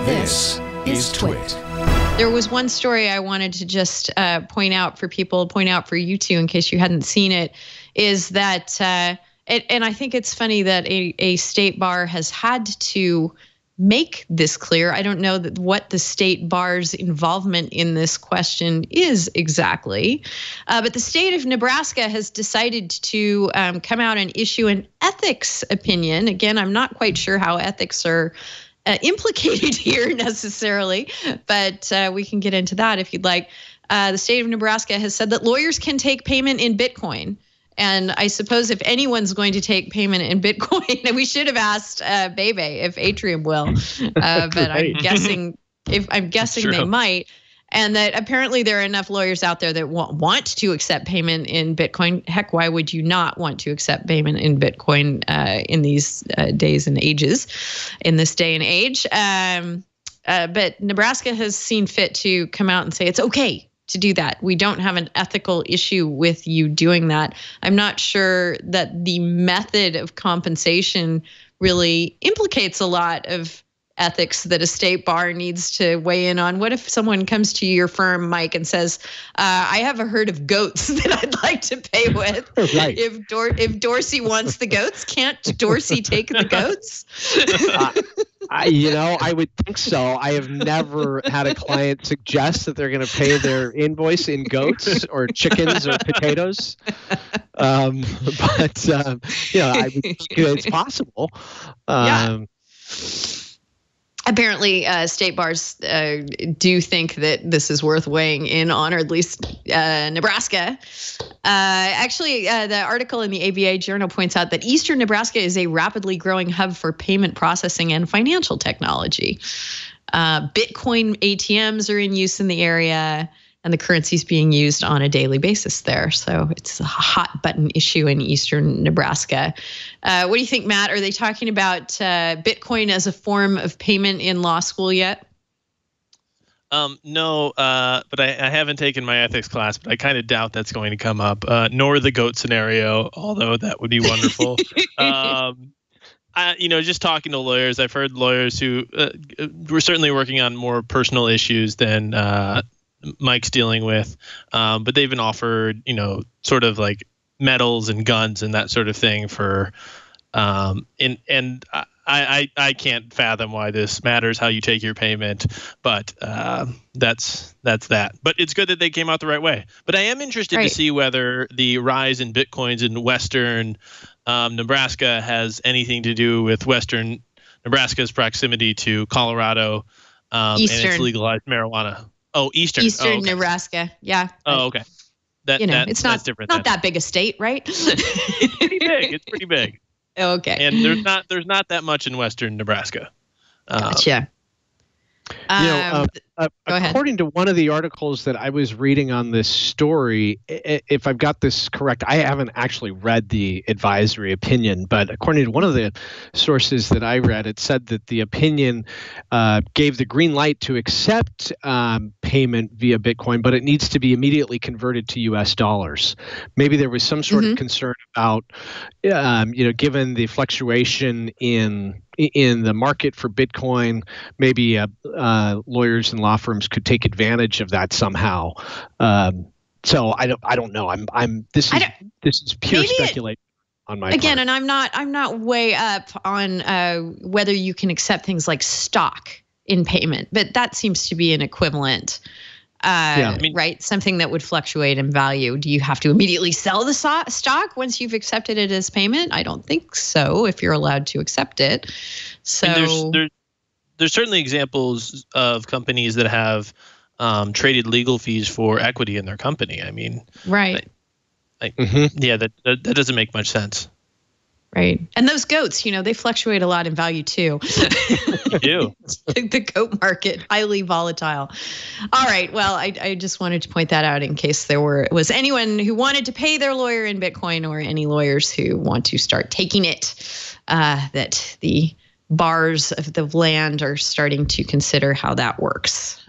This is TWiT. There was one story I wanted to just point out for you two, in case you hadn't seen it, is that, and I think it's funny that a state bar has had to make this clear. I don't know what the state bar's involvement in this question is exactly, but the state of Nebraska has decided to come out and issue an ethics opinion. Again, I'm not quite sure how ethics are implicated here necessarily, but we can get into that if you'd like. The state of Nebraska has said that lawyers can take payment in Bitcoin. And I suppose if anyone's going to take payment in Bitcoin, we should have asked Bebe if Atrium will, but I'm guessing they might. And that apparently there are enough lawyers out there that want to accept payment in Bitcoin. Heck, why would you not want to accept payment in Bitcoin in these days and ages, in this day and age? But Nebraska has seen fit to come out and say it's okay to do that. We don't have an ethical issue with you doing that. I'm not sure that the method of compensation really implicates a lot of ethics that a state bar needs to weigh in on. What if someone comes to your firm, Mike, and says, I have a herd of goats that I'd like to pay with. Right. If Dorsey wants the goats, can't Dorsey take the goats? I would think so. I have never had a client suggest that they're going to pay their invoice in goats or chickens or potatoes. I would think it's possible. Yeah. Apparently, state bars do think that this is worth weighing in on, or at least Nebraska. Actually, the article in the ABA Journal points out that Eastern Nebraska is a rapidly growing hub for payment processing and financial technology. Bitcoin ATMs are in use in the area, and the currency is being used on a daily basis there. So it's a hot button issue in Eastern Nebraska. What do you think, Matt? Are they talking about Bitcoin as a form of payment in law school yet? No, but I haven't taken my ethics class, but I kind of doubt that's going to come up, nor the goat scenario, although that would be wonderful. Just talking to lawyers, I've heard lawyers who were certainly working on more personal issues than Mike's dealing with, but they've been offered, sort of like medals and guns and that sort of thing for, I can't fathom why this matters, how you take your payment, but that's that. But it's good that they came out the right way. But I am interested to see whether the rise in Bitcoins in Western Nebraska has anything to do with Western Nebraska's proximity to Colorado and its legalized marijuana. Oh, Eastern okay. Nebraska. Yeah. Oh, okay. It's not different. Not that big a state, right? It's pretty big. It's pretty big. Okay. And there's not that much in Western Nebraska. Gotcha. According to one of the articles that I was reading on this story, if I've got this correct, I haven't actually read the advisory opinion, but according to one of the sources that I read, it said that the opinion gave the green light to accept payment via Bitcoin, but it needs to be immediately converted to U.S. dollars. Maybe there was some sort of concern about, given the fluctuation in the market for Bitcoin, maybe lawyers and law firms could take advantage of that somehow. So I don't know. This is pure speculation on my part. Again, and I'm not way up on whether you can accept things like stock in payment, but that seems to be an equivalent. Right? Something that would fluctuate in value. Do you have to immediately sell the stock once you've accepted it as payment? I don't think so, if you're allowed to accept it. So there's certainly examples of companies that have traded legal fees for equity in their company. I mean, right. Yeah, that doesn't make much sense. Right. And those goats, they fluctuate a lot in value too. They do. The goat market, highly volatile. All right. Well, I just wanted to point that out in case there was anyone who wanted to pay their lawyer in Bitcoin, or any lawyers who want to start taking it, that the bars of the land are starting to consider how that works.